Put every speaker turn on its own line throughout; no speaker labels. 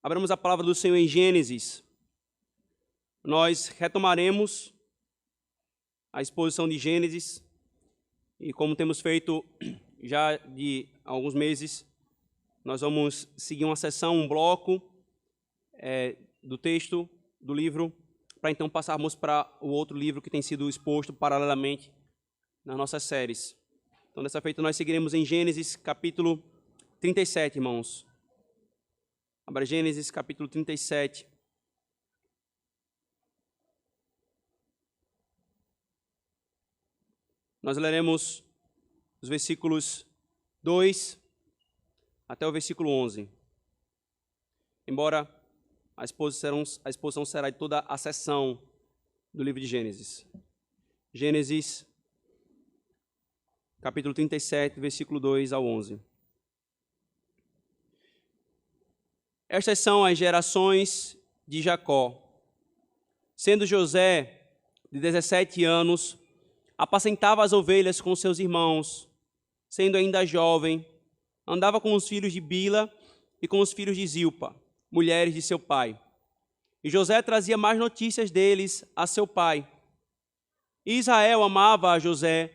Abramos a palavra do Senhor em Gênesis. Nós retomaremos a exposição de Gênesis e, como temos feito já de alguns meses, nós vamos seguir uma sessão, um bloco do texto do livro, para então passarmos para o outro livro que tem sido exposto paralelamente nas nossas séries. Então, dessa feita, nós seguiremos em Gênesis capítulo 37, irmãos. Abra Gênesis capítulo 37. Nós leremos os versículos 2 até o versículo 11. Embora a exposição será de toda a seção do livro de Gênesis. Gênesis capítulo 37, versículo 2 ao 11. Estas são as gerações de Jacó. Sendo José de 17 anos, apacentava as ovelhas com seus irmãos. Sendo ainda jovem, andava com os filhos de Bila e com os filhos de Zilpa, mulheres de seu pai. E José trazia mais notícias deles a seu pai. E Israel amava a José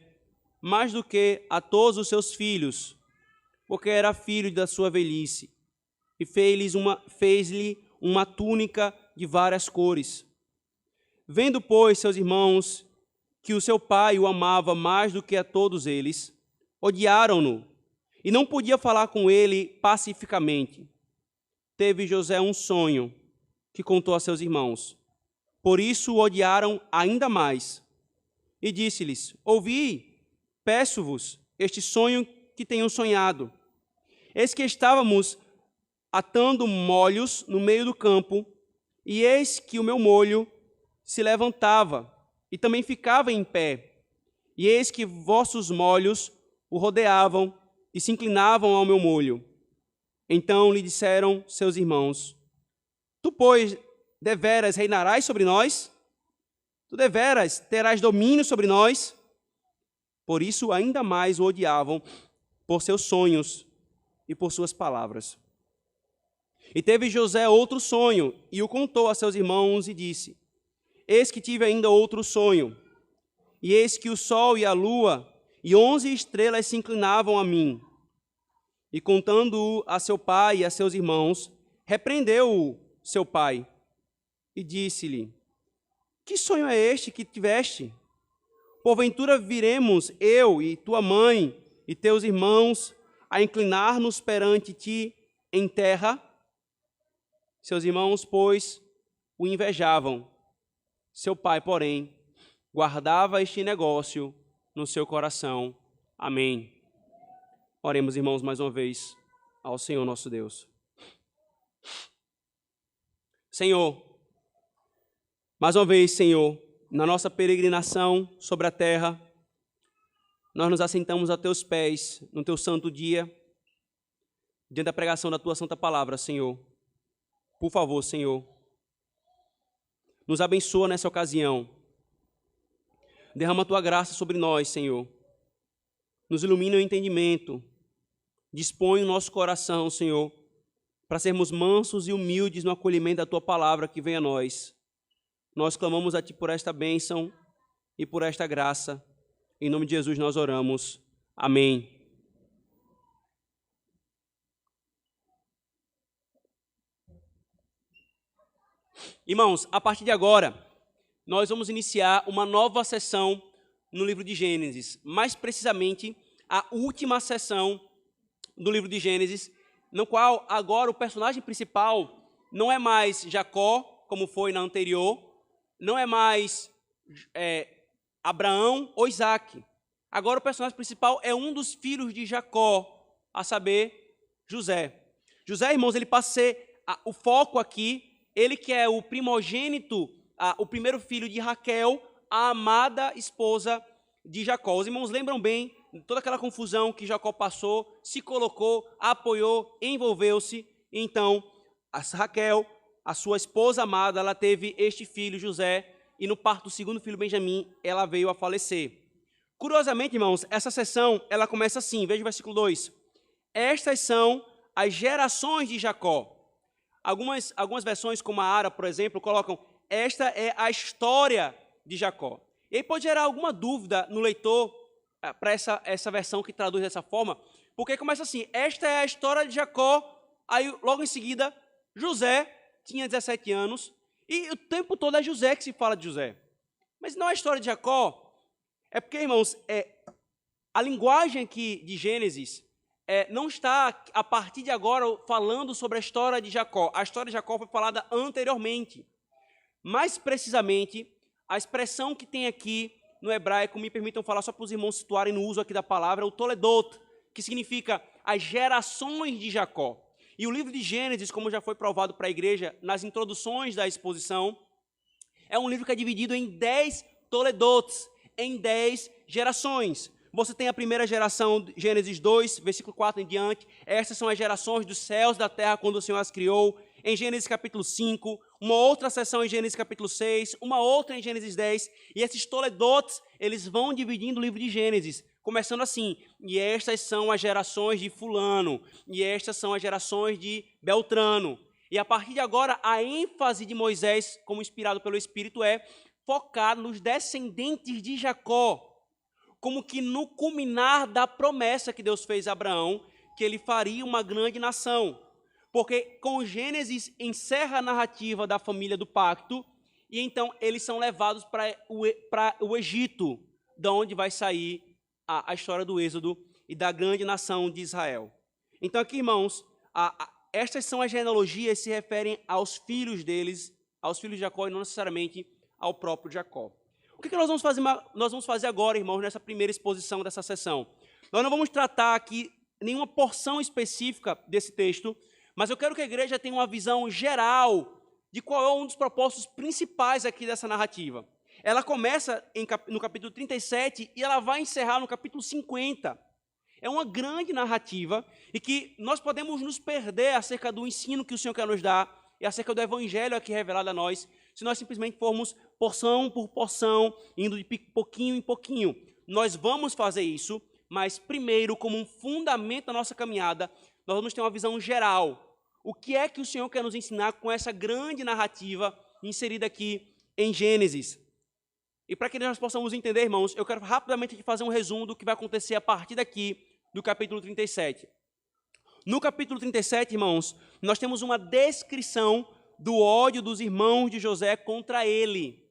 mais do que a todos os seus filhos, porque era filho da sua velhice. E fez-lhe uma túnica de várias cores. Vendo, pois, seus irmãos que o seu pai o amava mais do que a todos eles, odiaram-no, e não podia falar com ele pacificamente. Teve José um sonho que contou a seus irmãos. Por isso o odiaram ainda mais. E disse-lhes: Ouvi, peço-vos, este sonho que tenho sonhado. Eis que estávamos atando molhos no meio do campo, e eis que o meu molho se levantava e também ficava em pé. E eis que vossos molhos o rodeavam e se inclinavam ao meu molho. Então lhe disseram seus irmãos: Tu, pois, deveras reinarás sobre nós? Tu deveras terás domínio sobre nós? Por isso ainda mais o odiavam por seus sonhos e por suas palavras. E teve José outro sonho, e o contou a seus irmãos, e disse: Eis que tive ainda outro sonho, e eis que o sol e a lua e 11 estrelas se inclinavam a mim. E contando-o a seu pai e a seus irmãos, repreendeu-o seu pai, e disse-lhe: Que sonho é este que tiveste? Porventura viremos eu e tua mãe e teus irmãos a inclinar-nos perante ti em terra? Seus irmãos, pois, o invejavam. Seu pai, porém, guardava este negócio no seu coração. Amém. Oremos, irmãos, mais uma vez ao Senhor nosso Deus. Senhor, mais uma vez, Senhor, na nossa peregrinação sobre a terra, nós nos assentamos a teus pés no teu santo dia, diante da pregação da tua santa palavra, Senhor. Por favor, Senhor, nos abençoa nessa ocasião. Derrama a tua graça sobre nós, Senhor. Nos ilumina o entendimento. Dispõe o nosso coração, Senhor, para sermos mansos e humildes no acolhimento da tua palavra que vem a nós. Nós clamamos a ti por esta bênção e por esta graça. Em nome de Jesus nós oramos. Amém. Irmãos, a partir de agora, nós vamos iniciar uma nova sessão no livro de Gênesis, mais precisamente a última sessão do livro de Gênesis, no qual agora o personagem principal não é mais Jacó, como foi na anterior, não é mais Abraão ou Isaac. Agora o personagem principal é um dos filhos de Jacó, a saber, José. José, irmãos, ele passa a ser o foco aqui. Ele que é o primogênito, o primeiro filho de Raquel, a amada esposa de Jacó. Os irmãos lembram bem toda aquela confusão que Jacó passou, se colocou, apoiou, envolveu-se. Então, Raquel, a sua esposa amada, ela teve este filho, José, e no parto do segundo filho, Benjamim, ela veio a falecer. Curiosamente, irmãos, essa sessão, ela começa assim, veja o versículo 2. Estas são as gerações de Jacó. Algumas versões, como a Ara, por exemplo, colocam: esta é a história de Jacó. E aí pode gerar alguma dúvida no leitor para essa versão que traduz dessa forma, porque começa assim: esta é a história de Jacó, aí logo em seguida, José tinha 17 anos, e o tempo todo é José que se fala de José. Mas não é a história de Jacó, é porque, irmãos, a linguagem aqui de Gênesis não está, a partir de agora, falando sobre a história de Jacó. A história de Jacó foi falada anteriormente. Mais precisamente, a expressão que tem aqui no hebraico, me permitam falar só para os irmãos situarem no uso aqui da palavra, é o Toledot, que significa as gerações de Jacó. E o livro de Gênesis, como já foi provado para a igreja nas introduções da exposição, é um livro que é dividido em 10 Toledots, em 10 gerações. Você tem a primeira geração, Gênesis 2, versículo 4 em diante. Essas são as gerações dos céus da terra quando o Senhor as criou. Em Gênesis capítulo 5, uma outra seção em Gênesis capítulo 6, uma outra em Gênesis 10. E esses Toledotes, eles vão dividindo o livro de Gênesis, começando assim: e estas são as gerações de fulano, e estas são as gerações de Beltrano. E a partir de agora, a ênfase de Moisés, como inspirado pelo Espírito, é focar nos descendentes de Jacó, como que no culminar da promessa que Deus fez a Abraão, que ele faria uma grande nação. Porque com Gênesis encerra a narrativa da família do pacto, e então eles são levados para o Egito, da onde vai sair a história do Êxodo e da grande nação de Israel. Então aqui, irmãos, estas são as genealogias que se referem aos filhos deles, aos filhos de Jacó, e não necessariamente ao próprio Jacó. O que nós vamos fazer agora, irmãos, nessa primeira exposição dessa sessão? Nós não vamos tratar aqui nenhuma porção específica desse texto, mas eu quero que a igreja tenha uma visão geral de qual é um dos propósitos principais aqui dessa narrativa. Ela começa no capítulo 37 e ela vai encerrar no capítulo 50. É uma grande narrativa e que nós podemos nos perder acerca do ensino que o Senhor quer nos dar e acerca do evangelho aqui revelado a nós, se nós simplesmente formos porção por porção, indo de pouquinho em pouquinho. Nós vamos fazer isso, mas primeiro, como um fundamento da nossa caminhada, nós vamos ter uma visão geral. O que é que o Senhor quer nos ensinar com essa grande narrativa inserida aqui em Gênesis? E para que nós possamos entender, irmãos, eu quero rapidamente aqui fazer um resumo do que vai acontecer a partir daqui, do capítulo 37. No capítulo 37, irmãos, nós temos uma descrição do ódio dos irmãos de José contra ele,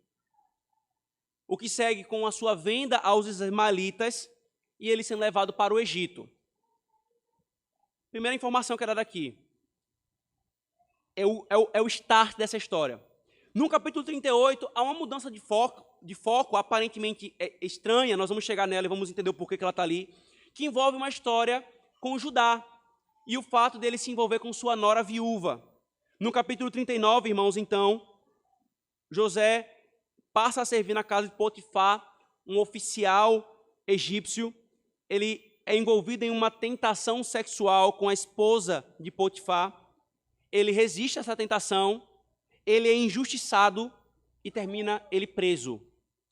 o que segue com a sua venda aos ismaelitas e ele sendo levado para o Egito. Primeira informação que eu quero dar aqui é o start dessa história. No capítulo 38, há uma mudança de foco aparentemente estranha, nós vamos chegar nela e vamos entender o porquê que ela está ali, que envolve uma história com Judá e o fato dele se envolver com sua nora viúva. No capítulo 39, irmãos, então, José passa a servir na casa de Potifar, um oficial egípcio. Ele é envolvido em uma tentação sexual com a esposa de Potifar. Ele resiste a essa tentação, ele é injustiçado e termina ele preso.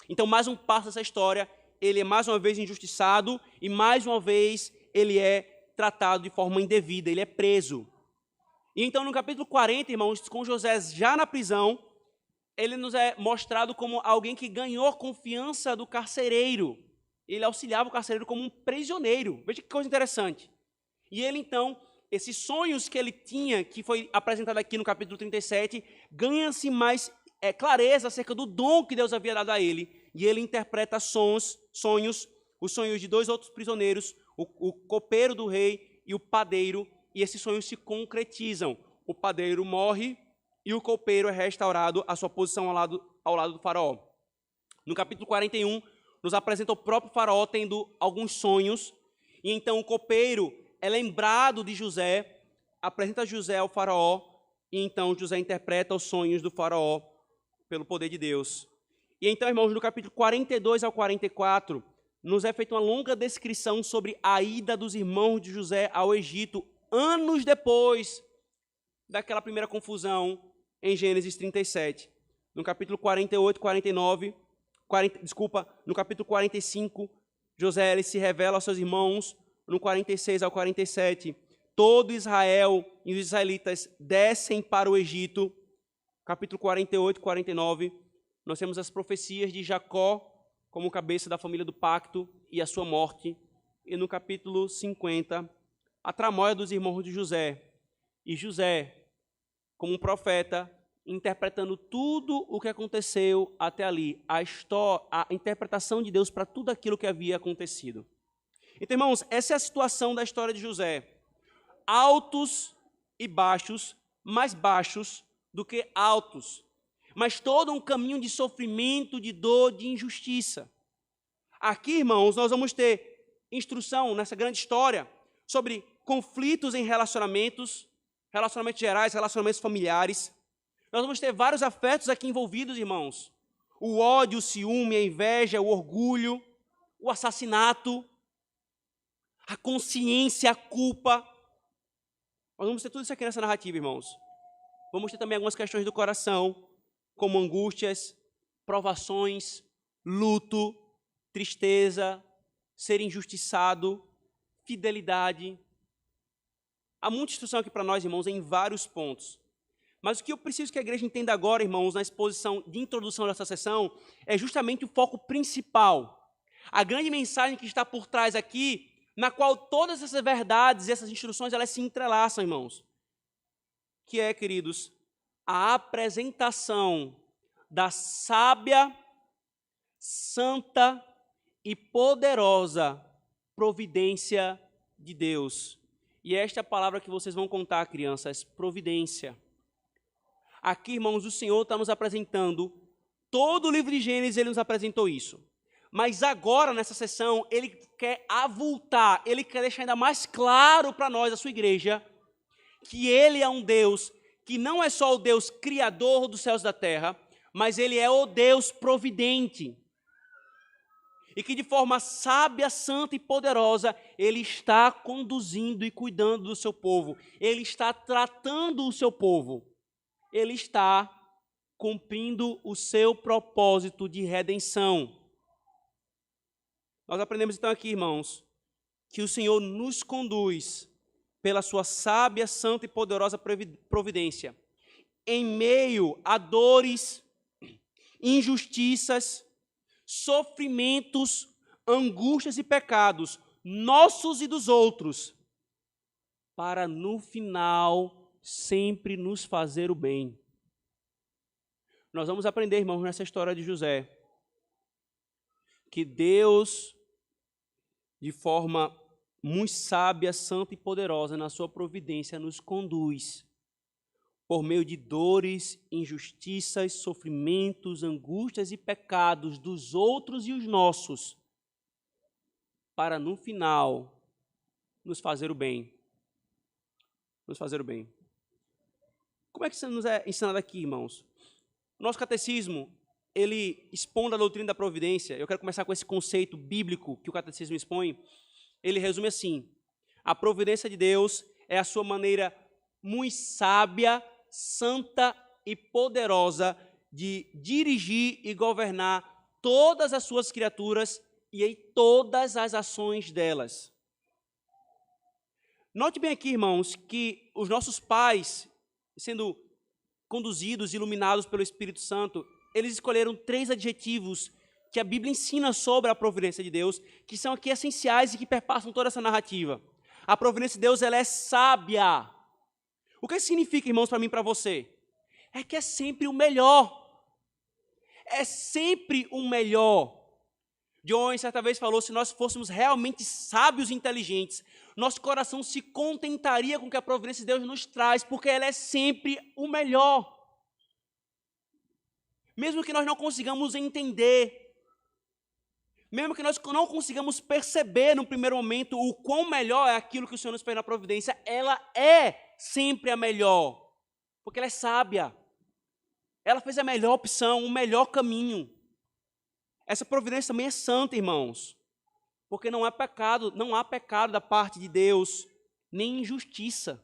Então, mais um passo dessa história, ele é mais uma vez injustiçado e mais uma vez ele é tratado de forma indevida, ele é preso. E então, no capítulo 40, irmãos, com José já na prisão, ele nos é mostrado como alguém que ganhou confiança do carcereiro. Ele auxiliava o carcereiro como um prisioneiro. Veja que coisa interessante. E ele, então, esses sonhos que ele tinha, que foi apresentado aqui no capítulo 37, ganha-se mais clareza acerca do dom que Deus havia dado a ele. E ele interpreta sonhos, os sonhos de dois outros prisioneiros, o copeiro do rei e o padeiro, e esses sonhos se concretizam. O padeiro morre e o copeiro é restaurado à sua posição ao lado do faraó. No capítulo 41, nos apresenta o próprio faraó tendo alguns sonhos, e então o copeiro é lembrado de José, apresenta José ao faraó, e então José interpreta os sonhos do faraó pelo poder de Deus. E então, irmãos, no capítulo 42 ao 44, nos é feita uma longa descrição sobre a ida dos irmãos de José ao Egito, anos depois daquela primeira confusão em Gênesis 37. No capítulo 48, 49, no capítulo 45, José ele se revela aos seus irmãos, no 46 ao 47, todo Israel e os israelitas descem para o Egito, capítulo 48 e 49, nós temos as profecias de Jacó como cabeça da família do pacto e a sua morte. E no capítulo 50, a tramóia dos irmãos de José. E José, como um profeta, interpretando tudo o que aconteceu até ali, a interpretação de Deus para tudo aquilo que havia acontecido. Então, irmãos, essa é a situação da história de José. Altos e baixos, mais baixos do que altos, mas todo um caminho de sofrimento, de dor, de injustiça. Aqui, irmãos, nós vamos ter instrução nessa grande história sobre conflitos em relacionamentos gerais, relacionamentos familiares. Nós vamos ter vários afetos aqui envolvidos, irmãos. O ódio, o ciúme, a inveja, o orgulho, o assassinato, a consciência, a culpa. Nós vamos ter tudo isso aqui nessa narrativa, irmãos. Vamos ter também algumas questões do coração, como angústias, provações, luto, tristeza, ser injustiçado, fidelidade. Há muita instrução aqui para nós, irmãos, em vários pontos. Mas o que eu preciso que a igreja entenda agora, irmãos, na exposição de introdução dessa sessão, é justamente o foco principal. A grande mensagem que está por trás aqui, na qual todas essas verdades e essas instruções, elas se entrelaçam, irmãos. Que é, queridos, a apresentação da sábia, santa e poderosa providência de Deus. E esta é a palavra que vocês vão contar, crianças, providência. Aqui, irmãos, o Senhor está nos apresentando, todo o livro de Gênesis ele nos apresentou isso. Mas agora, nessa sessão, ele quer avultar, ele quer deixar ainda mais claro para nós, a sua igreja, que ele é um Deus que não é só o Deus criador dos céus e da terra, mas ele é o Deus providente. E que de forma sábia, santa e poderosa, ele está conduzindo e cuidando do seu povo. Ele está tratando o seu povo. Ele está cumprindo o seu propósito de redenção. Nós aprendemos então aqui, irmãos, que o Senhor nos conduz pela sua sábia, santa e poderosa providência, em meio a dores, injustiças, sofrimentos, angústias e pecados, nossos e dos outros, para no final sempre nos fazer o bem. Nós vamos aprender, irmãos, nessa história de José, que Deus, de forma muito sábia, santa e poderosa, na sua providência, nos conduz por meio de dores, injustiças, sofrimentos, angústias e pecados dos outros e os nossos, para no final nos fazer o bem. Nos fazer o bem. Como é que isso nos é ensinado aqui, irmãos? Nosso catecismo, ele expõe a doutrina da providência. Eu quero começar com esse conceito bíblico que o catecismo expõe. Ele resume assim: a providência de Deus é a sua maneira muito sábia, santa e poderosa de dirigir e governar todas as suas criaturas e em todas as ações delas. Note bem aqui, irmãos, que os nossos pais, sendo conduzidos, iluminados pelo Espírito Santo, eles escolheram 3 adjetivos que a Bíblia ensina sobre a providência de Deus, que são aqui essenciais e que perpassam toda essa narrativa. A providência de Deus, ela é sábia. O que significa, irmãos, para mim e para você? É que é sempre o melhor. É sempre o melhor. John, certa vez, falou, se nós fôssemos realmente sábios e inteligentes, nosso coração se contentaria com o que a providência de Deus nos traz, porque ela é sempre o melhor. Mesmo que nós não consigamos entender, mesmo que nós não consigamos perceber no primeiro momento o quão melhor é aquilo que o Senhor nos fez na providência, ela é sempre a melhor, porque ela é sábia. Ela fez a melhor opção, o melhor caminho. Essa providência também é santa, irmãos, porque não há pecado da parte de Deus, nem injustiça.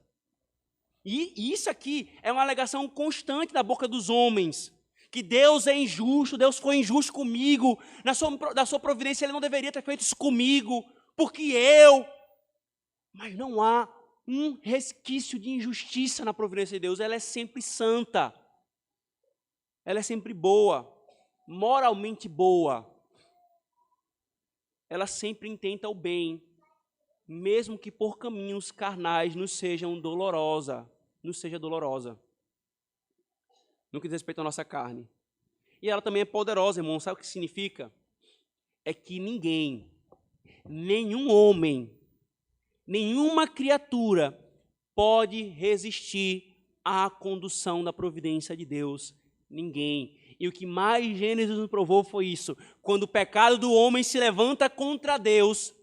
E isso aqui é uma alegação constante da boca dos homens, que Deus é injusto, Deus foi injusto comigo, na sua providência Ele não deveria ter feito isso comigo, porque eu... Mas não há um resquício de injustiça na providência de Deus. Ela é sempre santa. Ela é sempre boa, moralmente boa. Ela sempre intenta o bem, mesmo que por caminhos carnais nos seja dolorosa. No que diz respeito à nossa carne. E ela também é poderosa, irmão. Sabe o que significa? É que ninguém, nenhum homem, nenhuma criatura pode resistir à condução da providência de Deus. Ninguém. E o que mais Gênesis nos provou foi isso. Quando o pecado do homem se levanta contra Deus,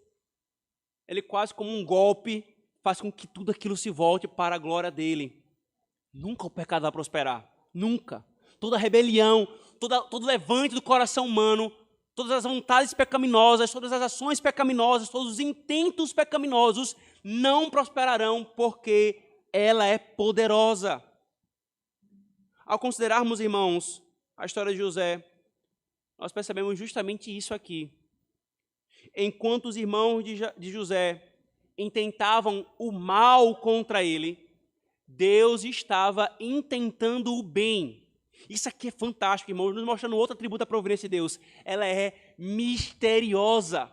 ele quase como um golpe faz com que tudo aquilo se volte para a glória dele. Nunca o pecado vai prosperar. Nunca. Toda rebelião, todo levante do coração humano, todas as vontades pecaminosas, todas as ações pecaminosas, todos os intentos pecaminosos não prosperarão porque ela é poderosa. Ao considerarmos, irmãos, a história de José, nós percebemos justamente isso aqui. Enquanto os irmãos de José intentavam o mal contra ele, Deus estava intentando o bem. Isso aqui é fantástico, irmãos, nos mostrando outro atributo da providência de Deus. Ela é misteriosa.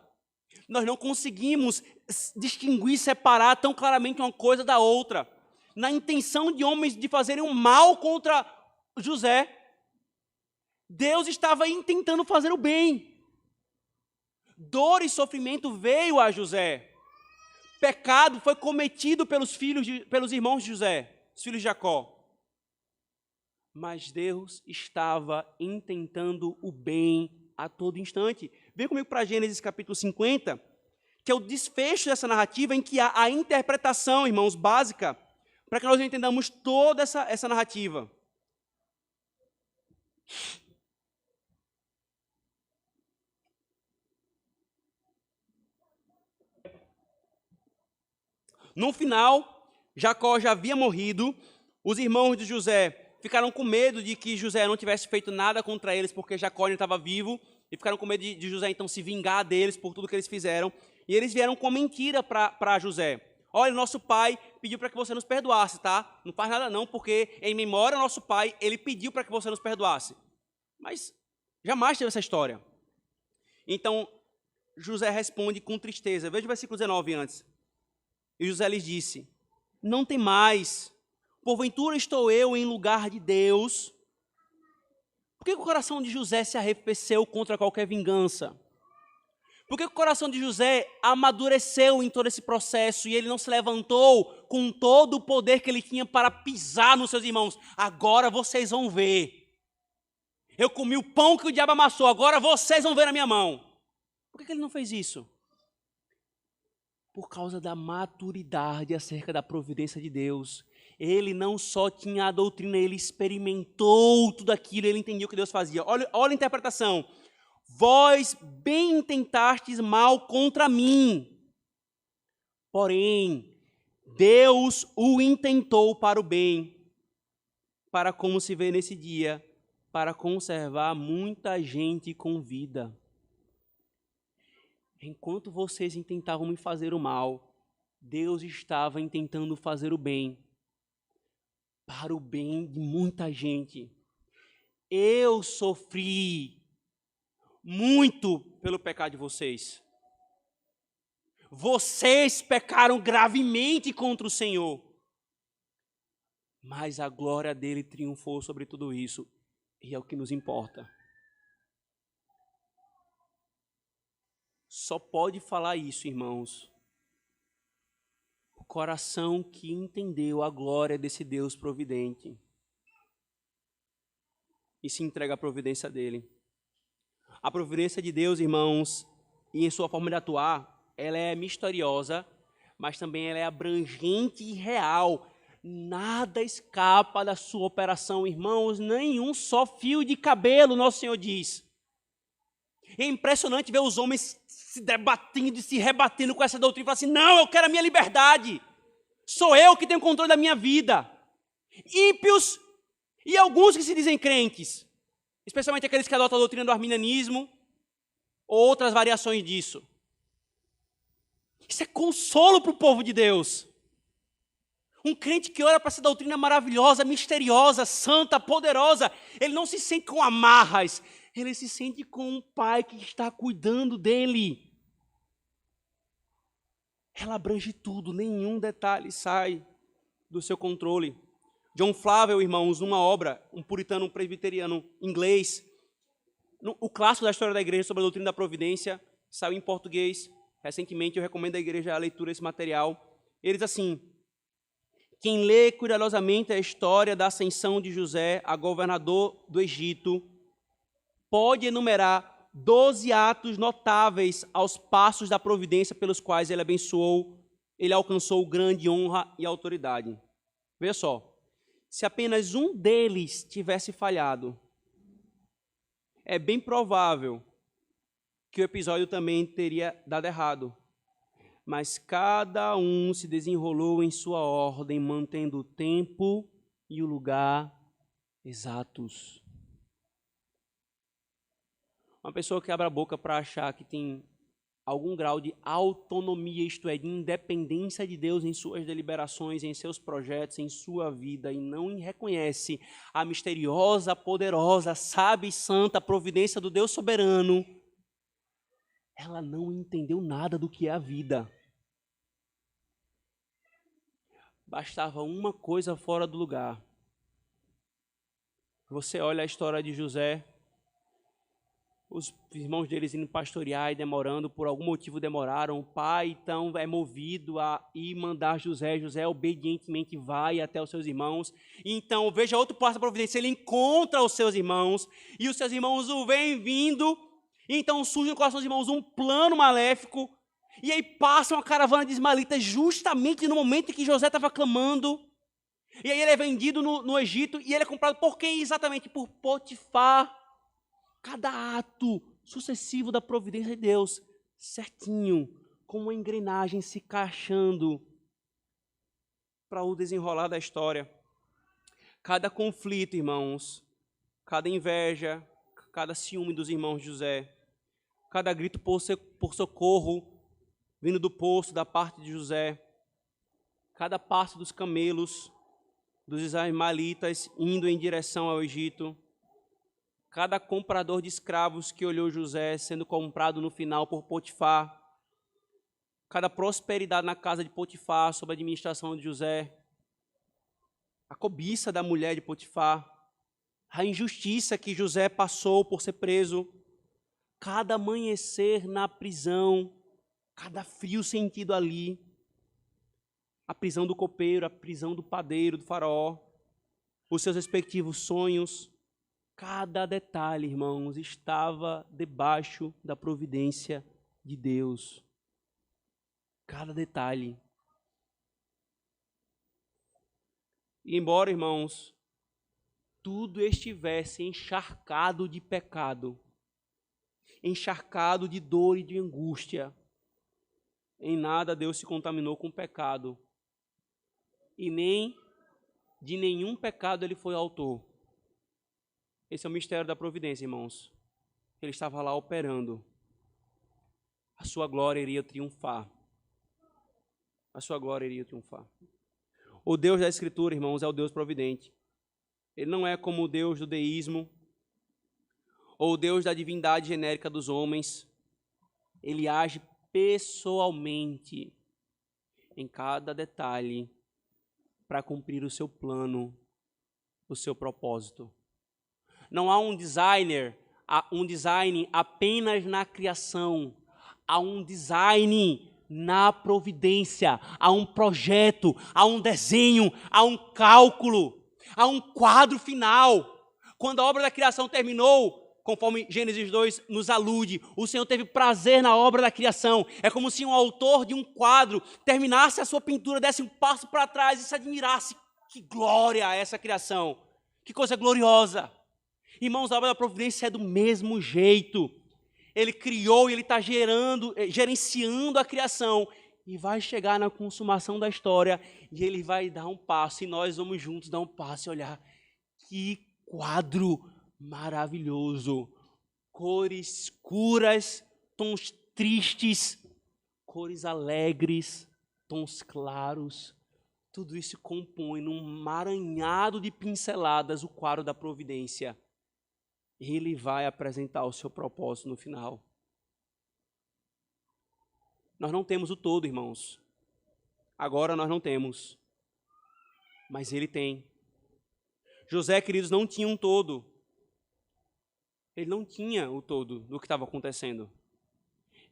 Nós não conseguimos distinguir, separar tão claramente uma coisa da outra. Na intenção de homens de fazerem o mal contra José, Deus estava intentando fazer o bem. Dor e sofrimento veio a José. Pecado foi cometido pelos irmãos de José, os filhos de Jacó. Mas Deus estava intentando o bem a todo instante. Vem comigo para Gênesis capítulo 50, que é o desfecho dessa narrativa em que há a interpretação, irmãos, básica, para que nós entendamos toda essa narrativa. No final, Jacó já havia morrido, os irmãos de José ficaram com medo de que José não tivesse feito nada contra eles, porque Jacó ainda estava vivo, e ficaram com medo de José então se vingar deles por tudo que eles fizeram, e eles vieram com mentira para José. Olha, nosso pai pediu para que você nos perdoasse, tá? Não faz nada não, porque em memória ao nosso pai, ele pediu para que você nos perdoasse. Mas jamais teve essa história. Então, José responde com tristeza. Veja o versículo 19 antes. E José lhes disse: não tem mais, porventura estou eu em lugar de Deus? Por que o coração de José se arrefeceu contra qualquer vingança? Por que o coração de José amadureceu em todo esse processo e ele não se levantou com todo o poder que ele tinha para pisar nos seus irmãos? Agora vocês vão ver. Eu comi o pão que o diabo amassou, agora vocês vão ver na minha mão. Por que ele não fez isso? Por causa da maturidade acerca da providência de Deus. Ele não só tinha a doutrina, ele experimentou tudo aquilo, ele entendia o que Deus fazia. Olha a interpretação. Vós bem intentastes mal contra mim, porém, Deus o intentou para o bem, para, como se vê nesse dia, para conservar muita gente com vida. Enquanto vocês intentavam me fazer o mal, Deus estava intentando fazer o bem, para o bem de muita gente. Eu sofri muito pelo pecado de vocês. Vocês pecaram gravemente contra o Senhor. Mas a glória dele triunfou sobre tudo isso, e é o que nos importa. Só pode falar isso, irmãos, o coração que entendeu a glória desse Deus providente e se entrega à providência dele. A providência de Deus, irmãos, e em sua forma de atuar, ela é misteriosa, mas também ela é abrangente e real. Nada escapa da sua operação, irmãos, nenhum só fio de cabelo, nosso Senhor diz. É impressionante ver os homens se debatendo e se rebatendo com essa doutrina e falar assim: não, eu quero a minha liberdade. Sou eu que tenho controle da minha vida. Ímpios e alguns que se dizem crentes, especialmente aqueles que adotam a doutrina do arminianismo ou outras variações disso. Isso é consolo para o povo de Deus. Um crente que olha para essa doutrina maravilhosa, misteriosa, santa, poderosa, ele não se sente com amarras, ele se sente com um pai que está cuidando dele. Ela abrange tudo, nenhum detalhe sai do seu controle. John Flavel, irmãos, numa obra, um puritano, um presbiteriano inglês, o clássico da história da igreja sobre a doutrina da providência, saiu em português recentemente, eu recomendo à igreja a leitura desse material. Ele diz assim: quem lê cuidadosamente a história da ascensão de José a governador do Egito, pode enumerar 12 atos notáveis aos passos da providência pelos quais ele alcançou grande honra e autoridade. Veja só, se apenas um deles tivesse falhado, é bem provável que o episódio também teria dado errado. Mas cada um se desenrolou em sua ordem, mantendo o tempo e o lugar exatos. Uma pessoa que abre a boca para achar que tem algum grau de autonomia, isto é, de independência de Deus em suas deliberações, em seus projetos, em sua vida, e não reconhece a misteriosa, poderosa, sábia e santa providência do Deus soberano, ela não entendeu nada do que é a vida. Bastava uma coisa fora do lugar. Você olha a história de José, os irmãos deles indo pastorear e demorando, por algum motivo demoraram. O pai, então, é movido a ir mandar José. José obedientemente vai até os seus irmãos. Então, veja outro passo da providência. Ele encontra os seus irmãos e os seus irmãos o veem vindo. Então, surge no coração dos irmãos um plano maléfico. E aí passa uma caravana de ismaelitas justamente no momento em que José estava clamando. E aí ele é vendido no Egito e ele é comprado por quem exatamente? Por Potifar. Cada ato sucessivo da providência de Deus, certinho, com uma engrenagem se encaixando para o desenrolar da história. Cada conflito, irmãos, cada inveja, cada ciúme dos irmãos de José, cada grito por socorro vindo do poço da parte de José, cada passo dos camelos, dos ismaelitas indo em direção ao Egito, cada comprador de escravos que olhou José sendo comprado no final por Potifar, cada prosperidade na casa de Potifar sob a administração de José, a cobiça da mulher de Potifar, a injustiça que José passou por ser preso, cada amanhecer na prisão, cada frio sentido ali, a prisão do copeiro, a prisão do padeiro, do faraó, os seus respectivos sonhos. Cada detalhe, irmãos, estava debaixo da providência de Deus. Cada detalhe. E embora, irmãos, tudo estivesse encharcado de pecado, encharcado de dor e de angústia, em nada Deus se contaminou com o pecado. E nem de nenhum pecado ele foi autor. Esse é o mistério da providência, irmãos. Ele estava lá operando. A sua glória iria triunfar. A sua glória iria triunfar. O Deus da Escritura, irmãos, é o Deus providente. Ele não é como o Deus do deísmo ou o Deus da divindade genérica dos homens. Ele age pessoalmente em cada detalhe para cumprir o seu plano, o seu propósito. Não há um design apenas na criação. Há um design na providência. Há um projeto, há um desenho, há um cálculo, há um quadro final. Quando a obra da criação terminou, conforme Gênesis 2 nos alude, o Senhor teve prazer na obra da criação. É como se um autor de um quadro terminasse a sua pintura, desse um passo para trás e se admirasse. Que glória essa criação! Que coisa gloriosa! Irmãos, a obra da providência é do mesmo jeito. Ele criou e ele está gerenciando a criação. E vai chegar na consumação da história e ele vai dar um passo. E nós vamos juntos dar um passo e olhar. Que quadro maravilhoso. Cores escuras, tons tristes, cores alegres, tons claros, tudo isso compõe num emaranhado de pinceladas o quadro da providência. Ele vai apresentar o seu propósito no final. Nós não temos o todo, irmãos. Agora nós não temos. Mas ele tem. José, queridos, não tinha um todo. Ele não tinha o todo do que estava acontecendo.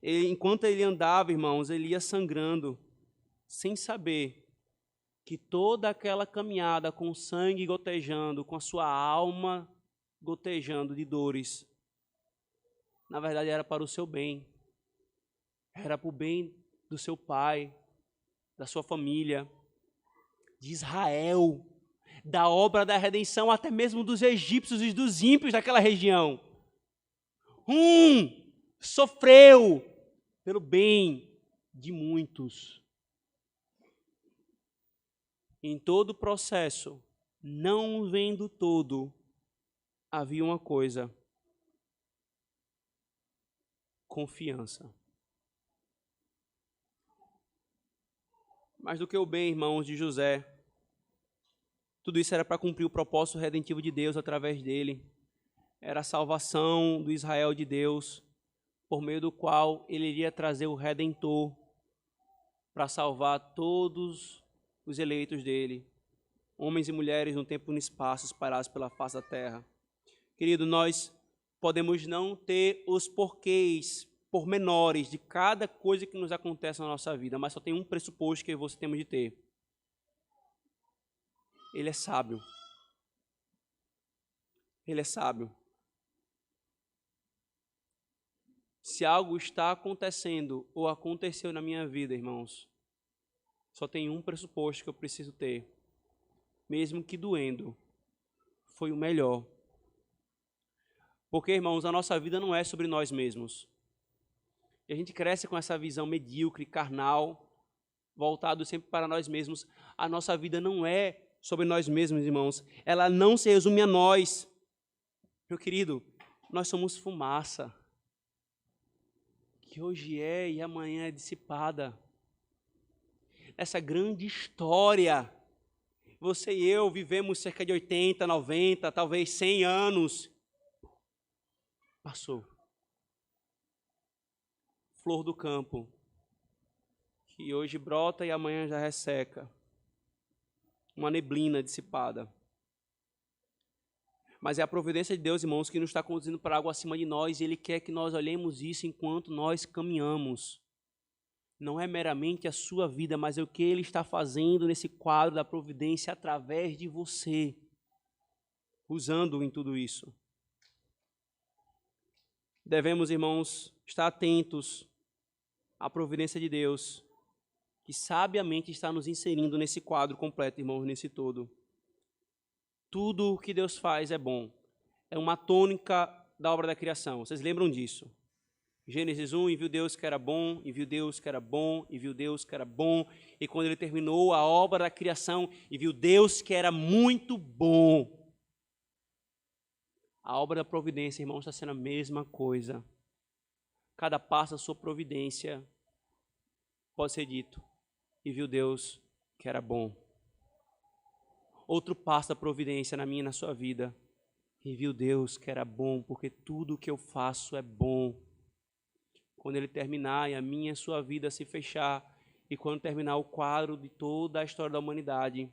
Enquanto ele andava, irmãos, ele ia sangrando, sem saber que toda aquela caminhada com sangue gotejando, com a sua alma gotejando de dores, na verdade era para o seu bem. Era para o bem do seu pai, da sua família, de Israel, da obra da redenção, até mesmo dos egípcios e dos ímpios daquela região. Sofreu pelo bem de muitos. Em todo o processo, não vendo todo, havia uma coisa: confiança. Mais do que o bem, irmãos, de José, tudo isso era para cumprir o propósito redentivo de Deus através dele. Era a salvação do Israel de Deus, por meio do qual ele iria trazer o Redentor para salvar todos os eleitos dele, homens e mulheres no tempo e no espaço, espalhados pela face da terra. Querido, nós podemos não ter os porquês pormenores de cada coisa que nos acontece na nossa vida, mas só tem um pressuposto que você temos de ter. Ele é sábio. Ele é sábio. Se algo está acontecendo ou aconteceu na minha vida, irmãos, só tem um pressuposto que eu preciso ter. Mesmo que doendo, foi o melhor. Porque, irmãos, a nossa vida não é sobre nós mesmos. E a gente cresce com essa visão medíocre, carnal, voltado sempre para nós mesmos. A nossa vida não é sobre nós mesmos, irmãos. Ela não se resume a nós. Meu querido, nós somos fumaça, que hoje é e amanhã é dissipada. Essa grande história, você e eu vivemos cerca de 80, 90, talvez 100 anos. Passou. Flor do campo, que hoje brota e amanhã já resseca. Uma neblina dissipada. Mas é a providência de Deus, irmãos, que nos está conduzindo para algo acima de nós, e Ele quer que nós olhemos isso enquanto nós caminhamos. Não é meramente a sua vida, mas é o que Ele está fazendo nesse quadro da providência através de você, usando-o em tudo isso. Devemos, irmãos, estar atentos à providência de Deus, que sabiamente está nos inserindo nesse quadro completo, irmãos, nesse todo. Tudo o que Deus faz é bom. É uma tônica da obra da criação. Vocês lembram disso? Gênesis 1, e viu Deus que era bom, e viu Deus que era bom, e viu Deus que era bom. E quando ele terminou a obra da criação, e viu Deus que era muito bom. A obra da providência, irmãos, está sendo a mesma coisa. Cada passo da sua providência pode ser dito: e viu Deus que era bom. Outro passo da providência na minha e na sua vida: e viu Deus que era bom, porque tudo o que eu faço é bom. Quando ele terminar e a minha e a sua vida se fechar, e quando terminar o quadro de toda a história da humanidade,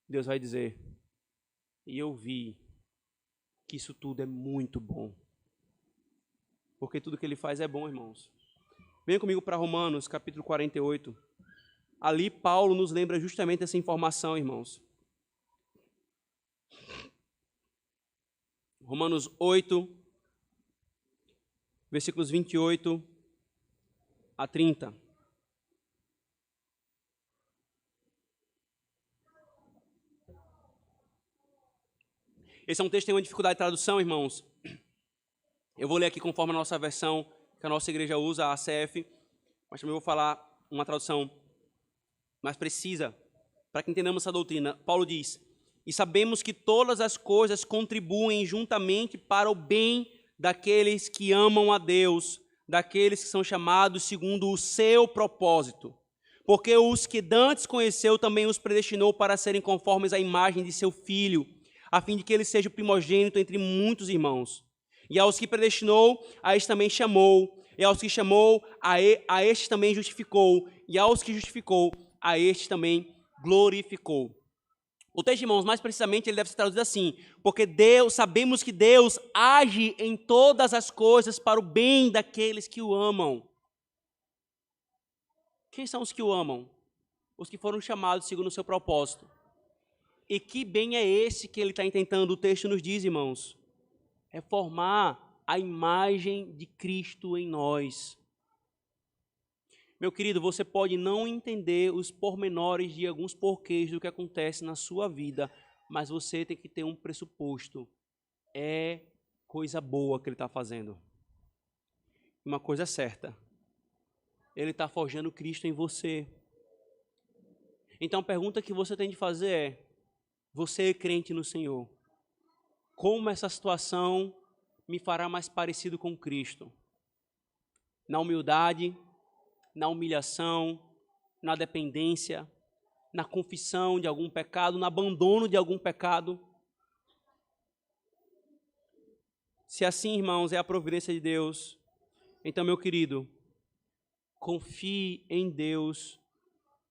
Deus vai dizer: e eu vi que isso tudo é muito bom. Porque tudo que ele faz é bom, irmãos. Venha comigo para Romanos, capítulo 48. Ali Paulo nos lembra justamente essa informação, irmãos. Romanos 8, versículos 28 a 30. Esse é um texto que tem uma dificuldade de tradução, irmãos. Eu vou ler aqui conforme a nossa versão, que a nossa igreja usa, a ACF, mas também vou falar uma tradução mais precisa, para que entendamos essa doutrina. Paulo diz: e sabemos que todas as coisas contribuem juntamente para o bem daqueles que amam a Deus, daqueles que são chamados segundo o seu propósito. Porque os que dantes conheceu também os predestinou para serem conformes à imagem de seu Filho, a fim de que ele seja o primogênito entre muitos irmãos. E aos que predestinou, a este também chamou. E aos que chamou, a este também justificou. E aos que justificou, a este também glorificou. O texto, irmãos, mais precisamente, ele deve ser traduzido assim: porque sabemos que Deus age em todas as coisas para o bem daqueles que o amam. Quem são os que o amam? Os que foram chamados segundo o seu propósito. E que bem é esse que ele está intentando? O texto nos diz, irmãos, é formar a imagem de Cristo em nós. Meu querido, você pode não entender os pormenores de alguns porquês do que acontece na sua vida, mas você tem que ter um pressuposto. É coisa boa que ele está fazendo. Uma coisa certa. Ele está forjando Cristo em você. Então a pergunta que você tem de fazer é: você é crente no Senhor? Como essa situação me fará mais parecido com Cristo? Na humildade, na humilhação, na dependência, na confissão de algum pecado, no abandono de algum pecado. Se assim, irmãos, é a providência de Deus, então, meu querido, confie em Deus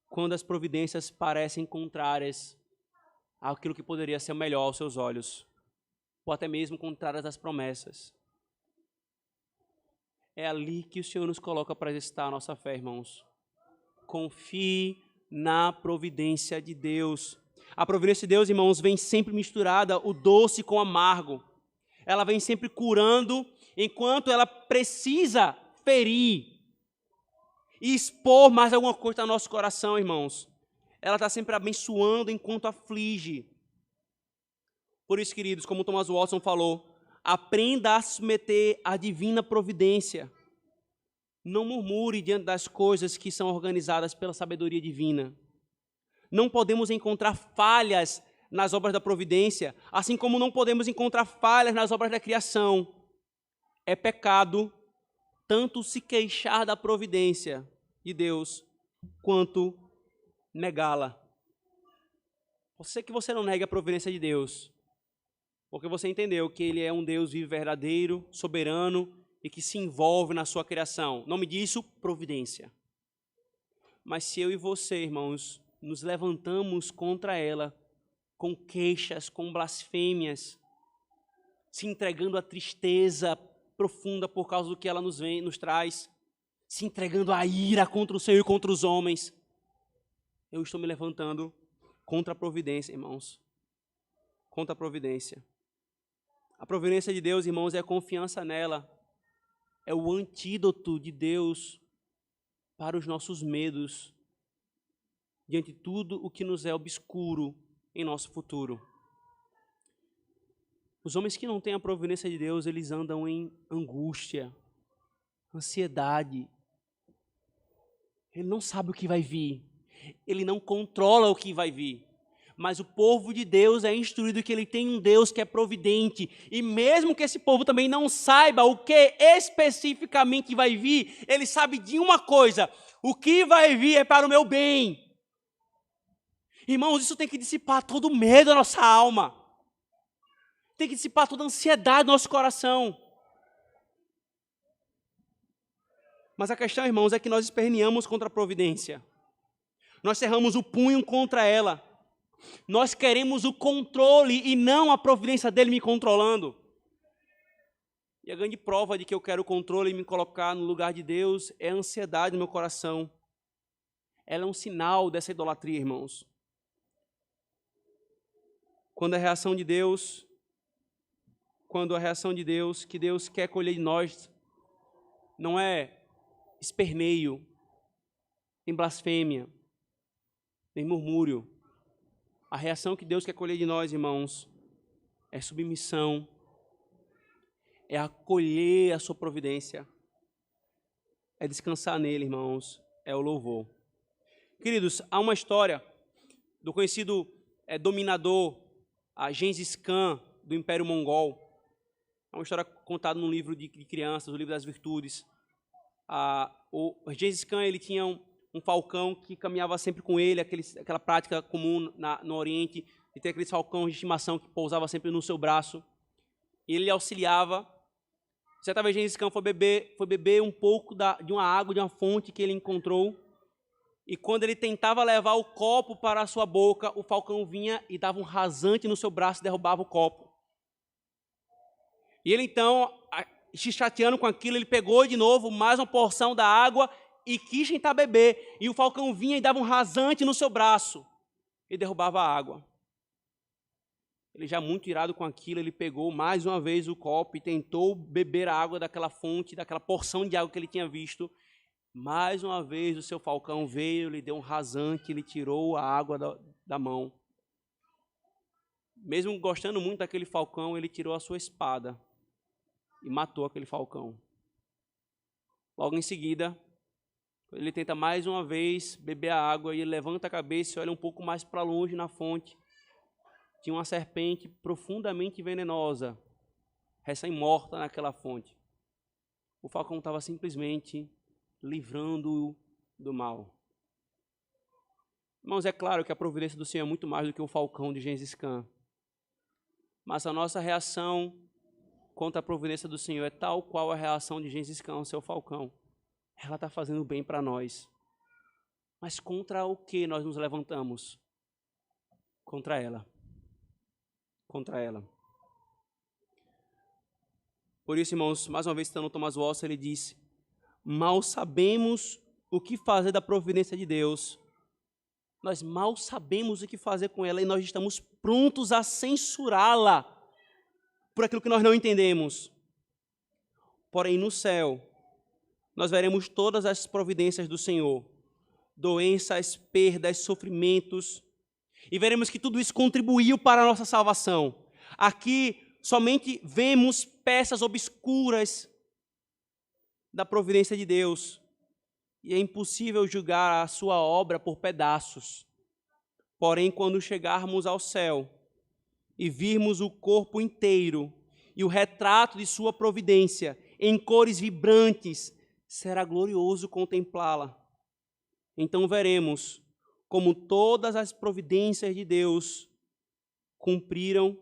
quando as providências parecem contrárias àquilo que poderia ser melhor aos seus olhos, ou até mesmo contrárias às promessas. É ali que o Senhor nos coloca para exercitar a nossa fé, irmãos. Confie na providência de Deus. A providência de Deus, irmãos, vem sempre misturada o doce com o amargo. Ela vem sempre curando, enquanto ela precisa ferir e expor mais alguma coisa no nosso coração, irmãos. Ela está sempre abençoando enquanto aflige. Por isso, queridos, como Thomas Watson falou, aprenda a se submeter à divina providência. Não murmure diante das coisas que são organizadas pela sabedoria divina. Não podemos encontrar falhas nas obras da providência, assim como não podemos encontrar falhas nas obras da criação. É pecado tanto se queixar da providência de Deus, quanto negá-la. Pode ser que você não negue a providência de Deus, porque você entendeu que Ele é um Deus vivo, verdadeiro, soberano e que se envolve na sua criação. O nome disso, providência. Mas se eu e você, irmãos, nos levantamos contra ela, com queixas, com blasfêmias, se entregando à tristeza profunda por causa do que ela nos traz, se entregando à ira contra o Senhor e contra os homens, eu estou me levantando contra a providência, irmãos. Contra a providência. A providência de Deus, irmãos, é a confiança nela. É o antídoto de Deus para os nossos medos, diante de tudo o que nos é obscuro em nosso futuro. Os homens que não têm a providência de Deus, eles andam em angústia, ansiedade. Ele não sabe o que vai vir. Ele não controla o que vai vir. Mas o povo de Deus é instruído que ele tem um Deus que é providente. E mesmo que esse povo também não saiba o que especificamente vai vir, ele sabe de uma coisa: o que vai vir é para o meu bem. Irmãos, isso tem que dissipar todo o medo da nossa alma. Tem que dissipar toda a ansiedade do nosso coração. Mas a questão, irmãos, é que nós esperneamos contra a providência. Nós cerramos o punho contra ela. Nós queremos o controle e não a providência dele me controlando. E a grande prova de que eu quero o controle e me colocar no lugar de Deus é a ansiedade no meu coração. Ela é um sinal dessa idolatria, irmãos. Quando a reação de Deus, que Deus quer colher de nós, não é esperneio, nem blasfêmia, nem murmúrio. A reação que Deus quer colher de nós, irmãos, é submissão, é acolher a sua providência, é descansar nele, irmãos, é o louvor. Queridos, há uma história do conhecido dominador, a Gengis Khan, do Império Mongol. É uma história contada num livro de crianças, o livro das virtudes. O Gengis Khan, ele tinha um falcão que caminhava sempre com ele, aquela prática comum no Oriente, de ter aquele falcão de estimação que pousava sempre no seu braço. E ele auxiliava. Certa vez Gengis Khan foi beber um pouco de uma água, de uma fonte que ele encontrou. E quando ele tentava levar o copo para a sua boca, o falcão vinha e dava um rasante no seu braço e derrubava o copo. E ele então, se chateando com aquilo, ele pegou de novo mais uma porção da água e quis tentar beber. E o falcão vinha e dava um rasante no seu braço e derrubava a água. Ele já muito irado com aquilo, ele pegou mais uma vez o copo e tentou beber a água daquela fonte, daquela porção de água que ele tinha visto. Mais uma vez o seu falcão veio, lhe deu um rasante, ele tirou a água da mão. Mesmo gostando muito daquele falcão, ele tirou a sua espada e matou aquele falcão. Logo em seguida, ele tenta mais uma vez beber a água e ele levanta a cabeça e olha um pouco mais para longe na fonte. Tinha uma serpente profundamente venenosa, recém-morta naquela fonte. O falcão estava simplesmente livrando-o do mal. Irmãos, é claro que a providência do Senhor é muito mais do que o falcão de Gengis Khan. Mas a nossa reação contra a providência do Senhor é tal qual a reação de Gengis Khan ao seu falcão. Ela está fazendo bem para nós. Mas contra o que nós nos levantamos? Contra ela. Contra ela. Por isso, irmãos, mais uma vez citando Thomas Watson, ele disse: mal sabemos o que fazer da providência de Deus. Nós mal sabemos o que fazer com ela e nós estamos prontos a censurá-la por aquilo que nós não entendemos. Porém, no céu, nós veremos todas as providências do Senhor, doenças, perdas, sofrimentos, e veremos que tudo isso contribuiu para a nossa salvação. Aqui, somente vemos peças obscuras da providência de Deus, e é impossível julgar a sua obra por pedaços. Porém, quando chegarmos ao céu e virmos o corpo inteiro e o retrato de sua providência em cores vibrantes, será glorioso contemplá-la. Então veremos como todas as providências de Deus cumpriram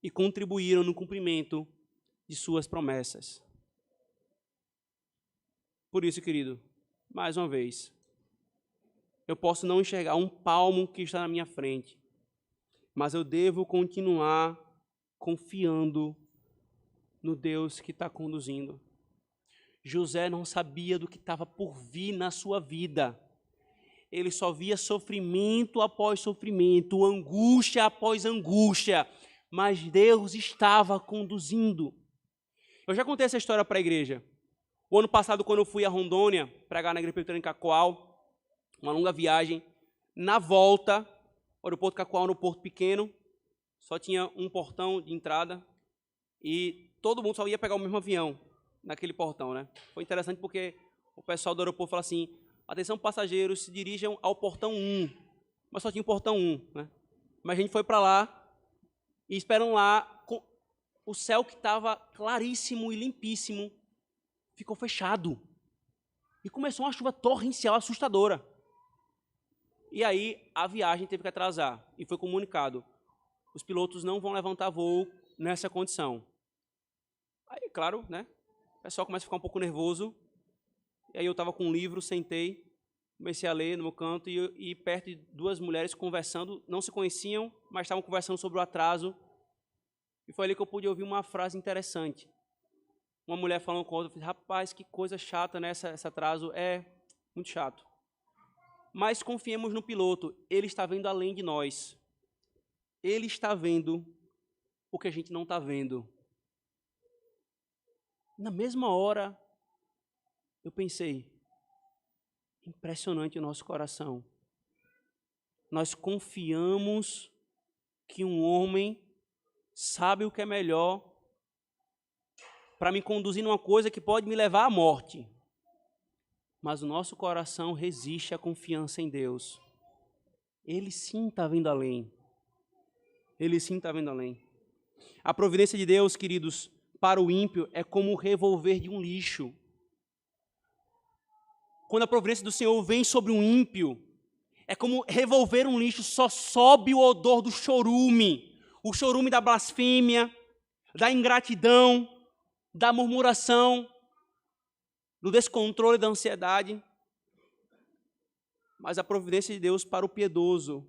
e contribuíram no cumprimento de suas promessas. Por isso, querido, mais uma vez, eu posso não enxergar um palmo que está na minha frente, mas eu devo continuar confiando no Deus que está conduzindo. José não sabia do que estava por vir na sua vida. Ele só via sofrimento após sofrimento, angústia após angústia, mas Deus estava conduzindo. Eu já contei essa história para a igreja. O ano passado, quando eu fui a Rondônia, pregar na igreja presbiteriana em Cacoal, uma longa viagem, na volta, o aeroporto de Cacoal era um aeroporto pequeno, só tinha um portão de entrada e todo mundo só ia pegar o mesmo avião naquele portão, né? Foi interessante porque o pessoal do aeroporto falou assim: atenção passageiros, se dirijam ao portão 1, mas só tinha o portão 1, né? Mas a gente foi para lá e esperam lá, com o céu que estava claríssimo e limpíssimo, ficou fechado. E começou uma chuva torrencial assustadora. E aí a viagem teve que atrasar. E foi comunicado: os pilotos não vão levantar voo nessa condição. Aí, claro, né? O pessoal começa a ficar um pouco nervoso. E aí eu estava com um livro, sentei, comecei a ler no meu canto e perto de duas mulheres conversando, não se conheciam, mas estavam conversando sobre o atraso. E foi ali que eu pude ouvir uma frase interessante. Uma mulher falando com a outra, eu falei: rapaz, que coisa chata, né? Esse atraso é muito chato. Mas confiemos no piloto, ele está vendo além de nós. Ele está vendo o que a gente não está vendo. Na mesma hora, eu pensei: impressionante o nosso coração. Nós confiamos que um homem sabe o que é melhor para me conduzir numa coisa que pode me levar à morte. Mas o nosso coração resiste à confiança em Deus. Ele sim está vendo além. Ele sim está vendo além. A providência de Deus, queridos, para o ímpio é como o revolver de um lixo. quando a providência do Senhor vem sobre um ímpio, é como revolver um lixo, só sobe o odor do chorume. O chorume da blasfêmia, da ingratidão, da murmuração, do descontrole, da ansiedade. Mas a providência de Deus para o piedoso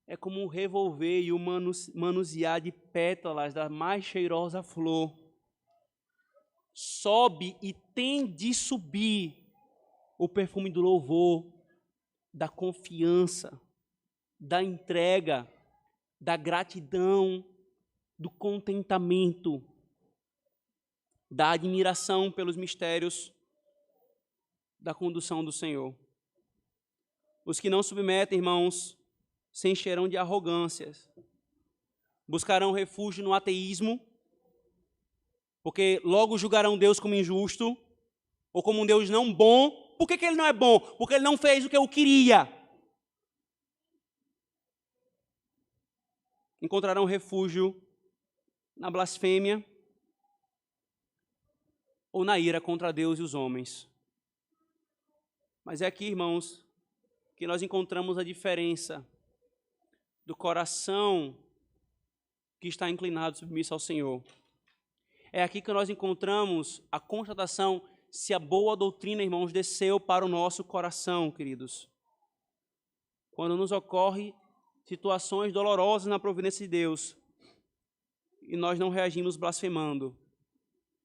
é como um revolver e o manusear de pétalas da mais cheirosa flor. Sobe e tem de subir o perfume do louvor, da confiança, da entrega, da gratidão, do contentamento, da admiração pelos mistérios da condução do Senhor. Os que não submetem, irmãos, se encherão de arrogâncias, buscarão refúgio no ateísmo, porque logo julgarão Deus como injusto, ou como um Deus não bom. Por que ele não é bom? Porque ele não fez o que eu queria. Encontrarão refúgio na blasfêmia ou na ira contra Deus e os homens. Mas é aqui, irmãos, que nós encontramos a diferença do coração que está inclinado, submisso ao Senhor. É aqui que nós encontramos a constatação se a boa doutrina, irmãos, desceu para o nosso coração, queridos. Quando nos ocorre situações dolorosas na providência de Deus, e nós não reagimos blasfemando,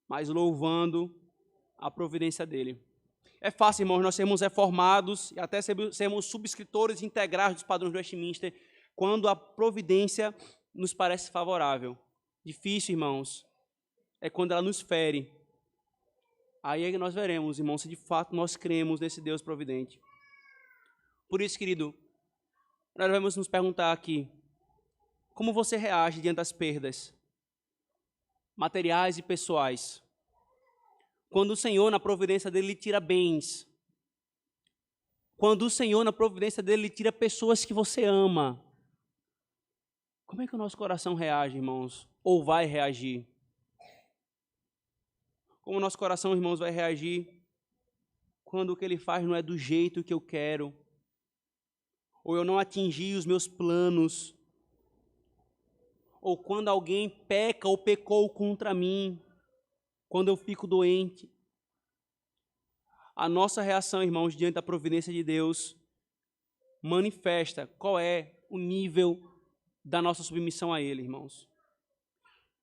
mas louvando a providência dele. É fácil, irmãos, nós sermos reformados e até sermos subscritores integrais dos padrões do Westminster quando a providência nos parece favorável. Difícil, irmãos, é quando ela nos fere. Aí é que nós veremos, irmãos, se de fato nós cremos nesse Deus providente. Por isso, querido, nós vamos nos perguntar aqui, como você reage diante das perdas materiais e pessoais? Quando o Senhor, na providência dele, lhe tira bens. Quando o Senhor, na providência dele, lhe tira pessoas que você ama. Como é que o nosso coração reage, irmãos? Ou vai reagir? Como o nosso coração, irmãos, vai reagir quando o que ele faz não é do jeito que eu quero? Ou eu não atingi os meus planos? Ou quando alguém peca ou pecou contra mim? Quando eu fico doente? A nossa reação, irmãos, diante da providência de Deus, manifesta qual é o nível da nossa submissão a Ele, irmãos.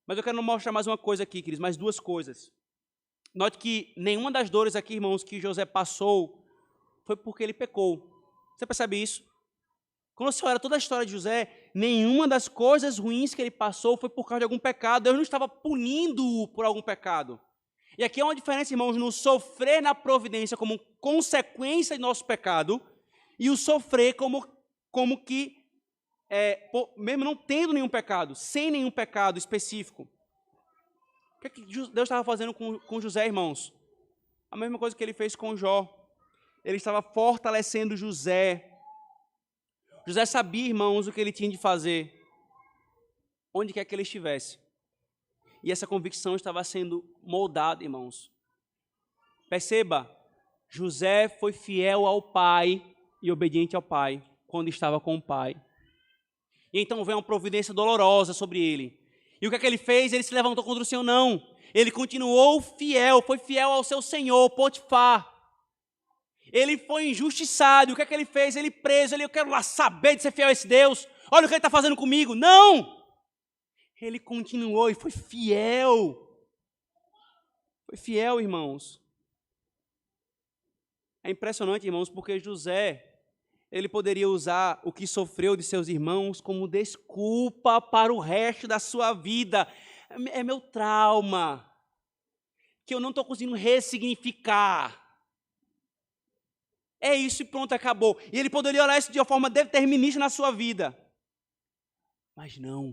Mas eu quero mostrar mais uma coisa aqui, queridos, mais duas coisas. Note que nenhuma das dores aqui, irmãos, que José passou, foi porque ele pecou. Você percebe isso? Quando você olha toda a história de José, nenhuma das coisas ruins que ele passou foi por causa de algum pecado. Deus não estava punindo-o por algum pecado. E aqui é uma diferença, irmãos, no sofrer na providência como consequência de nosso pecado e o sofrer como que, mesmo não tendo nenhum pecado, sem nenhum pecado específico. O que Deus estava fazendo com José, irmãos? A mesma coisa que ele fez com Jó. Ele estava fortalecendo José. José sabia, irmãos, o que ele tinha de fazer, onde quer que ele estivesse. E essa convicção estava sendo moldada, irmãos. Perceba, José foi fiel ao pai e obediente ao pai quando estava com o pai. E então vem uma providência dolorosa sobre ele. E o que é que ele fez? Ele se levantou contra o Senhor? Não. Ele continuou fiel, foi fiel ao seu senhor, Potifar. Ele foi injustiçado. O que é que ele fez? Ele preso. Eu quero lá saber de ser fiel a esse Deus. Olha o que ele está fazendo comigo. Não! Ele continuou e foi fiel. Foi fiel, irmãos. É impressionante, irmãos, porque José, ele poderia usar o que sofreu de seus irmãos como desculpa para o resto da sua vida. É meu trauma, que eu não estou conseguindo ressignificar. É isso e pronto, acabou. E ele poderia olhar isso de uma forma determinista na sua vida. Mas não.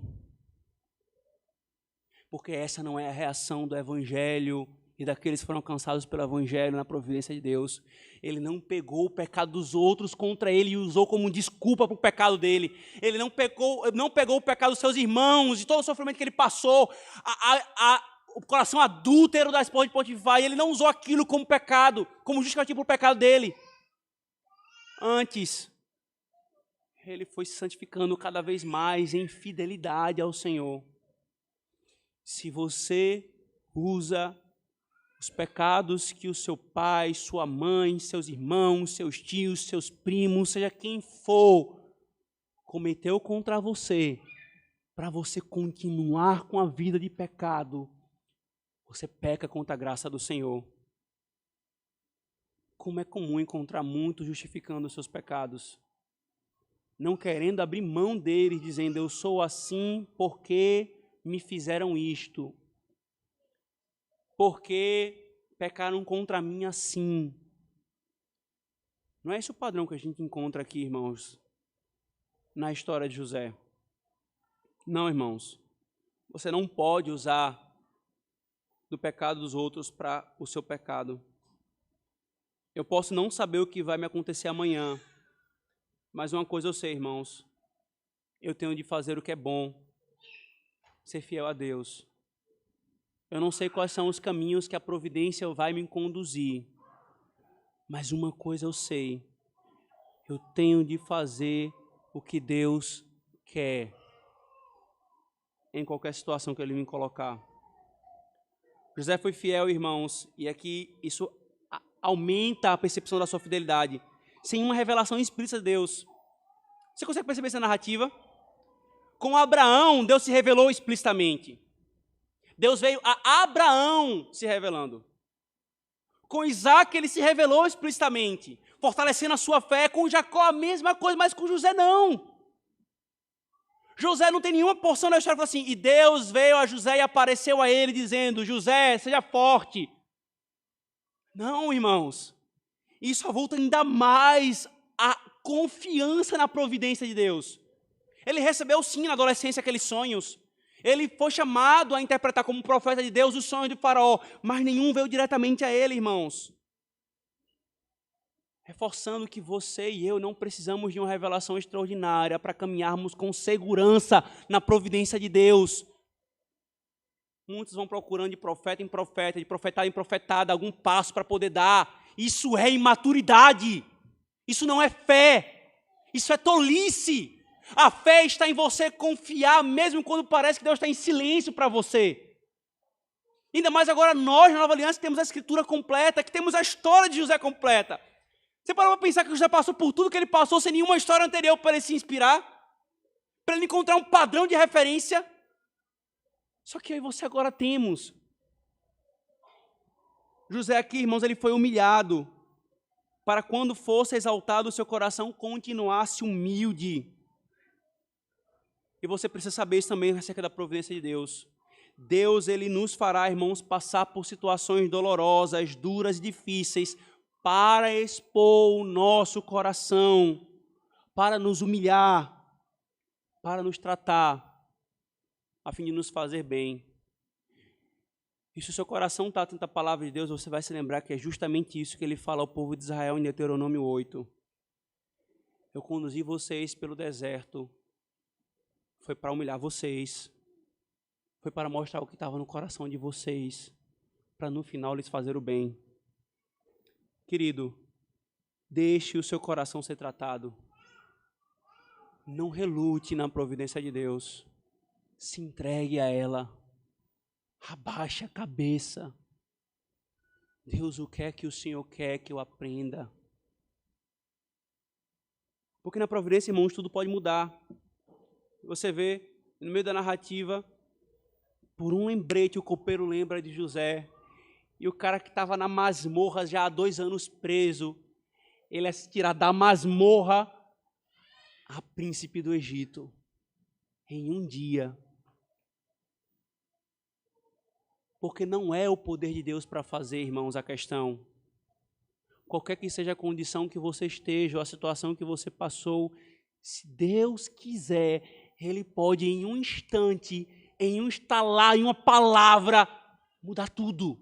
Porque essa não é a reação do Evangelho e daqueles que foram alcançados pelo Evangelho na providência de Deus. Ele não pegou o pecado dos outros contra ele e usou como desculpa para o pecado dele. Ele não pegou o pecado dos seus irmãos e todo o sofrimento que ele passou. o coração adúltero da esposa de Potifar, e ele não usou aquilo como pecado, como justificativo para o pecado dele. Antes, ele foi se santificando cada vez mais em fidelidade ao Senhor. Se você usa os pecados que o seu pai, sua mãe, seus irmãos, seus tios, seus primos, seja quem for, cometeu contra você, para você continuar com a vida de pecado, você peca contra a graça do Senhor. Como é comum encontrar muitos justificando os seus pecados, não querendo abrir mão deles, dizendo, eu sou assim porque me fizeram isto, porque pecaram contra mim assim. Não é esse o padrão que a gente encontra aqui, irmãos, na história de José. Não, irmãos, você não pode usar do pecado dos outros para o seu pecado. Eu posso não saber o que vai me acontecer amanhã, mas uma coisa eu sei, irmãos, eu tenho de fazer o que é bom, ser fiel a Deus. Eu não sei quais são os caminhos que a providência vai me conduzir, mas uma coisa eu sei, eu tenho de fazer o que Deus quer, em qualquer situação que Ele me colocar. José foi fiel, irmãos, e aqui isso aumenta a percepção da sua fidelidade, sem uma revelação explícita de Deus. Você consegue perceber essa narrativa? Com Abraão, Deus se revelou explicitamente. Deus veio a Abraão se revelando. Com Isaac, ele se revelou explicitamente, fortalecendo a sua fé. Com Jacó, a mesma coisa, mas com José, não. José não tem nenhuma porção da história que fala assim, e Deus veio a José e apareceu a ele, dizendo, José, seja forte. Não, irmãos. Isso avulta ainda mais a confiança na providência de Deus. Ele recebeu, sim, na adolescência, aqueles sonhos. Ele foi chamado a interpretar como profeta de Deus os sonhos de Faraó, mas nenhum veio diretamente a ele, irmãos. Reforçando que você e eu não precisamos de uma revelação extraordinária para caminharmos com segurança na providência de Deus. Muitos vão procurando de profeta em profeta, de profetada em profetada, algum passo para poder dar. Isso é imaturidade. Isso não é fé. Isso é tolice. A fé está em você confiar, mesmo quando parece que Deus está em silêncio para você. Ainda mais agora nós, na Nova Aliança, temos a Escritura completa, que temos a história de José completa. Você parou para pensar que José passou por tudo que ele passou sem nenhuma história anterior para ele se inspirar? Para ele encontrar um padrão de referência? Só que eu e você agora temos. José aqui, irmãos, ele foi humilhado para quando fosse exaltado o seu coração, continuasse humilde. E você precisa saber isso também acerca da providência de Deus. Deus, ele nos fará, irmãos, passar por situações dolorosas, duras e difíceis, para expor o nosso coração, para nos humilhar, para nos tratar, a fim de nos fazer bem. E se o seu coração está atento à palavra de Deus, você vai se lembrar que é justamente isso que ele fala ao povo de Israel em Deuteronômio 8. Eu conduzi vocês pelo deserto, foi para humilhar vocês, foi para mostrar o que estava no coração de vocês, para no final lhes fazer o bem. Querido, deixe o seu coração ser tratado. Não relute na providência de Deus. Se entregue a ela. Abaixe a cabeça. Deus, o que é que o Senhor quer que eu aprenda? Porque na providência, irmãos, tudo pode mudar. Você vê, no meio da narrativa, por um lembrete, o copeiro lembra de José. E o cara que estava na masmorra já há 2 anos preso, ele é tirado da masmorra a príncipe do Egito, em um dia. Porque não é o poder de Deus para fazer, irmãos, a questão. Qualquer que seja a condição que você esteja, ou a situação que você passou, se Deus quiser, Ele pode em um instante, em um estalar, em uma palavra, mudar tudo.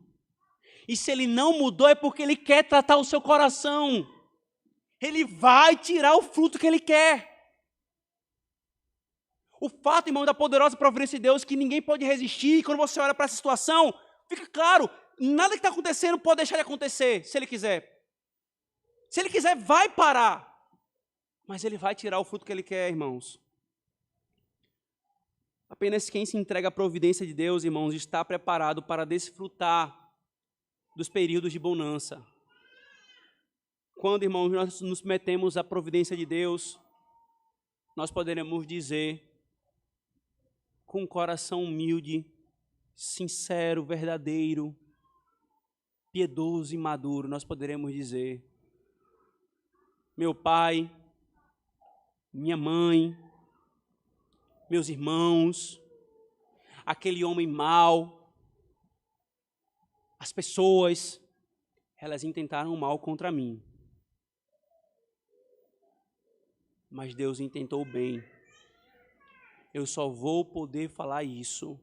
E se Ele não mudou, é porque Ele quer tratar o seu coração. Ele vai tirar o fruto que Ele quer. O fato, irmão, da poderosa providência de Deus que ninguém pode resistir. E quando você olha para essa situação, fica claro, nada que está acontecendo pode deixar de acontecer, se Ele quiser. Se Ele quiser, vai parar. Mas Ele vai tirar o fruto que Ele quer, irmãos. Apenas quem se entrega à providência de Deus, irmãos, está preparado para desfrutar dos períodos de bonança. Quando, irmãos, nós nos metemos à providência de Deus, nós poderemos dizer, com um coração humilde, sincero, verdadeiro, piedoso e maduro, nós poderemos dizer: meu pai, minha mãe, meus irmãos, aquele homem mau, as pessoas, elas intentaram mal contra mim. Mas Deus intentou o bem. Eu só vou poder falar isso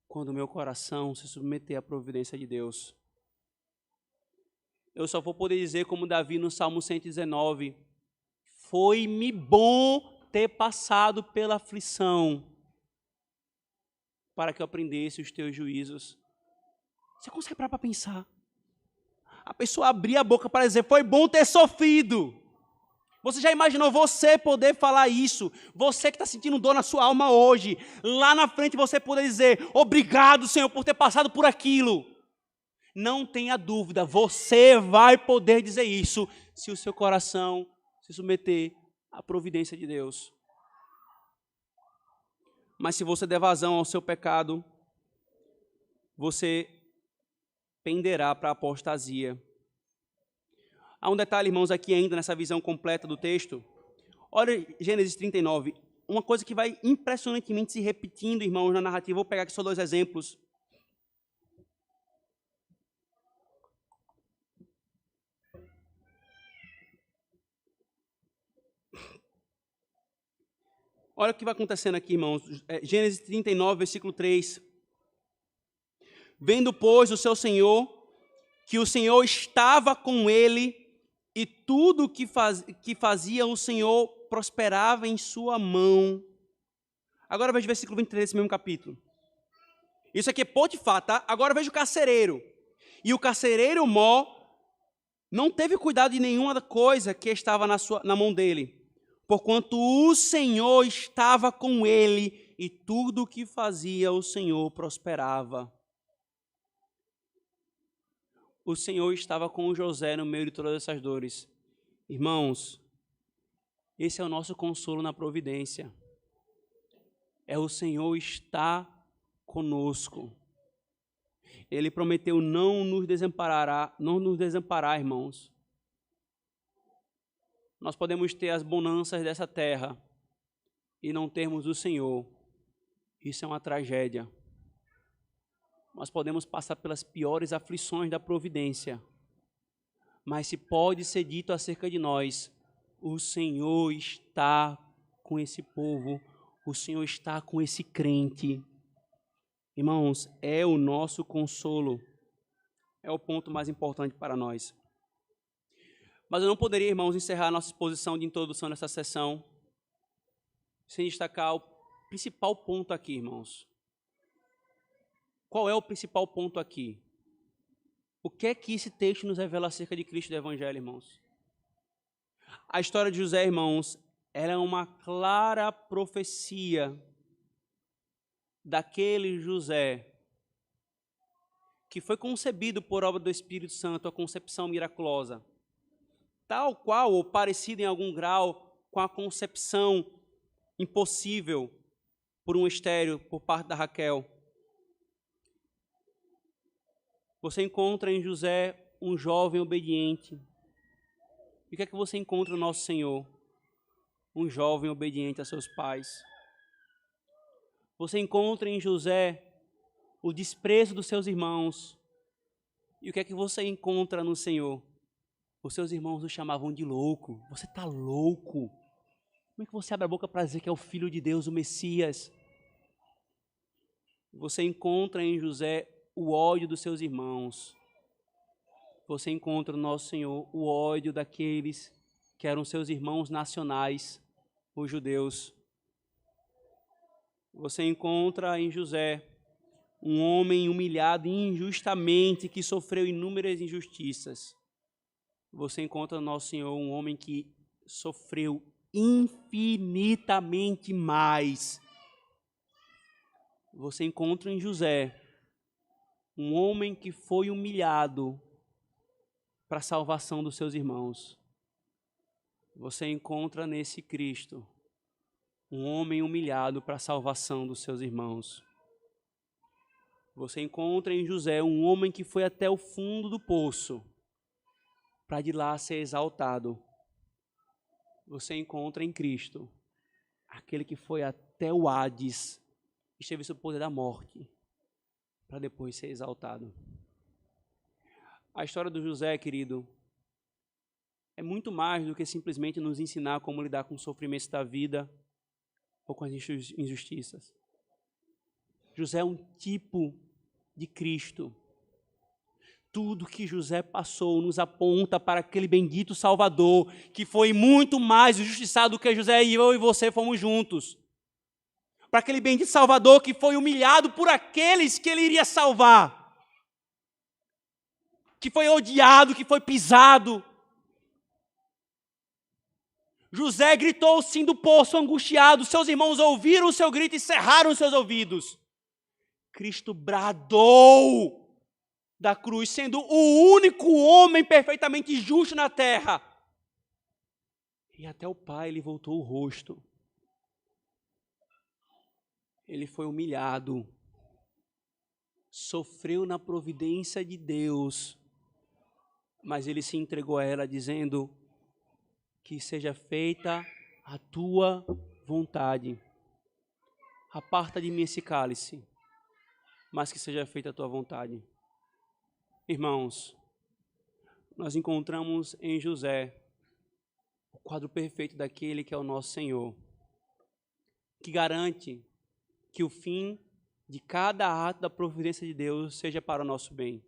quando o meu coração se submeter à providência de Deus. Eu só vou poder dizer como Davi no Salmo 119, foi-me bom ter passado pela aflição, para que eu aprendesse os teus juízos. Você consegue parar para pensar? A pessoa abrir a boca para dizer, foi bom ter sofrido. Você já imaginou você poder falar isso? Você que está sentindo dor na sua alma hoje, lá na frente você poder dizer, obrigado, Senhor, por ter passado por aquilo. Não tenha dúvida, você vai poder dizer isso, se o seu coração se submeter à providência de Deus. Mas se você der vazão ao seu pecado, você penderá para a apostasia. Há um detalhe, irmãos, aqui ainda nessa visão completa do texto. Olha Gênesis 39, uma coisa que vai impressionantemente se repetindo, irmãos, na narrativa. Vou pegar aqui só 2 exemplos. Olha o que vai acontecendo aqui, irmãos. Gênesis 39, versículo 3. Vendo, pois, o seu Senhor, que o Senhor estava com ele, e tudo que fazia o Senhor prosperava em sua mão. Agora veja o versículo 23 desse mesmo capítulo. Isso aqui é Potifar, tá? Agora veja o carcereiro. E o carcereiro Mó não teve cuidado de nenhuma coisa que estava na mão dele, porquanto o Senhor estava com ele, e tudo o que fazia o Senhor prosperava. O Senhor estava com José no meio de todas essas dores. Irmãos, esse é o nosso consolo na providência. É o Senhor estar conosco. Ele prometeu não nos desamparar, irmãos. Nós podemos ter as bonanças dessa terra e não termos o Senhor. Isso é uma tragédia. Nós podemos passar pelas piores aflições da providência, mas se pode ser dito acerca de nós, o Senhor está com esse povo, o Senhor está com esse crente. Irmãos, é o nosso consolo, é o ponto mais importante para nós. Mas eu não poderia, irmãos, encerrar a nossa exposição de introdução nessa sessão sem destacar o principal ponto aqui, irmãos. Qual é o principal ponto aqui? O que é que esse texto nos revela acerca de Cristo do Evangelho, irmãos? A história de José, irmãos, ela é uma clara profecia daquele José que foi concebido por obra do Espírito Santo, a concepção miraculosa, tal qual ou parecida em algum grau com a concepção impossível por um estéril por parte da Raquel. Você encontra em José um jovem obediente. E o que é que você encontra no nosso Senhor? Um jovem obediente a seus pais. Você encontra em José o desprezo dos seus irmãos. E o que é que você encontra no Senhor? Os seus irmãos o chamavam de louco. Você está louco? Como é que você abre a boca para dizer que é o Filho de Deus, o Messias? Você encontra em José o ódio dos seus irmãos. Você encontra no nosso Senhor o ódio daqueles que eram seus irmãos nacionais, os judeus. Você encontra em José um homem humilhado injustamente, que sofreu inúmeras injustiças. Você encontra no nosso Senhor um homem que sofreu infinitamente mais. Você encontra em José um homem que foi humilhado para a salvação dos seus irmãos. Você encontra nesse Cristo um homem humilhado para a salvação dos seus irmãos. Você encontra em José um homem que foi até o fundo do poço para de lá ser exaltado. Você encontra em Cristo aquele que foi até o Hades, esteve sob o poder da morte, para depois ser exaltado. A história do José, querido, é muito mais do que simplesmente nos ensinar como lidar com os sofrimentos da vida ou com as injustiças. José é um tipo de Cristo. Tudo que José passou nos aponta para aquele bendito Salvador, que foi muito mais injustiçado do que José e eu e você fomos juntos. Para aquele bendito Salvador que foi humilhado por aqueles que ele iria salvar. Que foi odiado, que foi pisado. José gritou sim do poço angustiado, seus irmãos ouviram o seu grito e cerraram seus ouvidos. Cristo bradou da cruz, sendo o único homem perfeitamente justo na terra. E até o Pai ele voltou o rosto. Ele foi humilhado, sofreu na providência de Deus, mas ele se entregou a ela dizendo: que seja feita a tua vontade. Aparta de mim esse cálice, mas que seja feita a tua vontade. Irmãos, nós encontramos em José o quadro perfeito daquele que é o nosso Senhor, que garante que o fim de cada ato da providência de Deus seja para o nosso bem.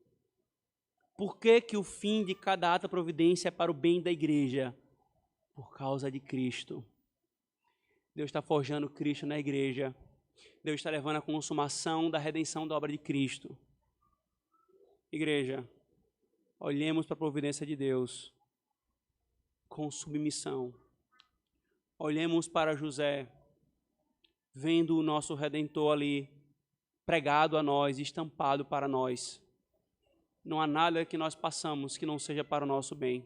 Por que que o fim de cada ato da providência é para o bem da igreja? Por causa de Cristo. Deus está forjando Cristo na igreja. Deus está levando a consumação da redenção da obra de Cristo. Igreja, olhemos para a providência de Deus com submissão. Olhemos para José, vendo o nosso Redentor ali, pregado a nós, estampado para nós. Não há nada que nós passamos que não seja para o nosso bem.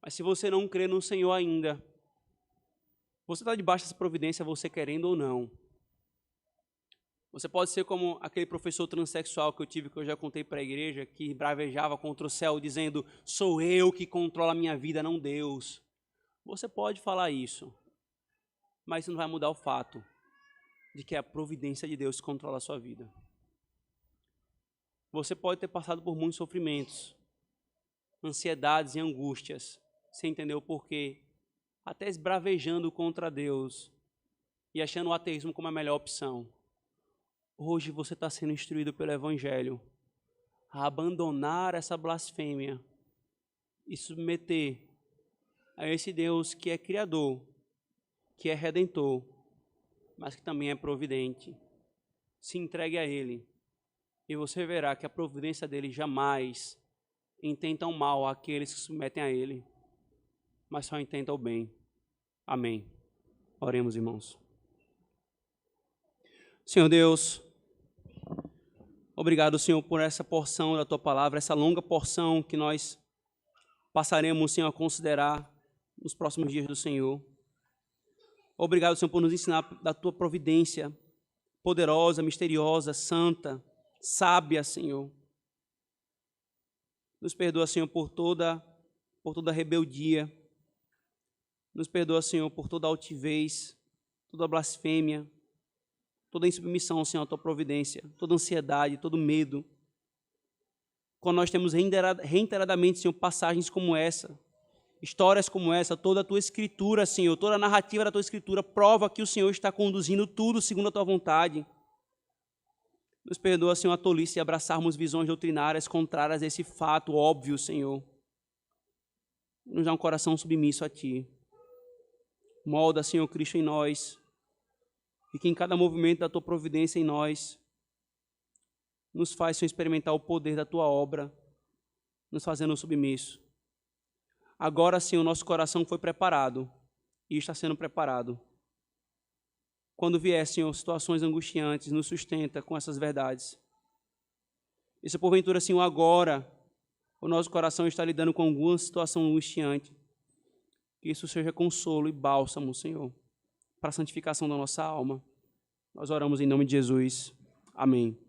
Mas se você não crê no Senhor ainda, você está debaixo dessa providência, você querendo ou não. Você pode ser como aquele professor transexual que eu tive, que eu já contei para a igreja, que bravejava contra o céu, dizendo: sou eu que controlo a minha vida, não Deus. Você pode falar isso, mas isso não vai mudar o fato de que é a providência de Deus que controla a sua vida. Você pode ter passado por muitos sofrimentos, ansiedades e angústias, sem entender o porquê, até esbravejando contra Deus e achando o ateísmo como a melhor opção. Hoje você está sendo instruído pelo Evangelho a abandonar essa blasfêmia e submeter a esse Deus que é Criador, que é Redentor, mas que também é providente. Se entregue a Ele e você verá que a providência dele jamais intenta o mal àqueles que se submetem a Ele, mas só intenta o bem. Amém. Oremos, irmãos. Senhor Deus, obrigado, Senhor, por essa porção da Tua palavra, essa longa porção que nós passaremos, Senhor, a considerar nos próximos dias do Senhor. Obrigado, Senhor, por nos ensinar da Tua providência poderosa, misteriosa, santa, sábia, Senhor. Nos perdoa, Senhor, por toda rebeldia. Nos perdoa, Senhor, por toda altivez, toda blasfêmia, toda insubmissão, Senhor, à Tua providência, toda ansiedade, todo medo. Quando nós temos reiteradamente, Senhor, passagens como essa, histórias como essa, toda a Tua Escritura, Senhor, toda a narrativa da Tua Escritura prova que o Senhor está conduzindo tudo segundo a Tua vontade. Nos perdoa, Senhor, a tolice de abraçarmos visões doutrinárias contrárias a esse fato óbvio, Senhor. Nos dá um coração submisso a Ti. Molda, Senhor Cristo, em nós e que em cada movimento da Tua providência em nós, nos faz, Senhor, experimentar o poder da Tua obra, nos fazendo submisso. Agora, Senhor, o nosso coração foi preparado e está sendo preparado. Quando vier, Senhor, situações angustiantes, nos sustenta com essas verdades. E se porventura, Senhor, agora o nosso coração está lidando com alguma situação angustiante, que isso seja consolo e bálsamo, Senhor, para a santificação da nossa alma. Nós oramos em nome de Jesus. Amém.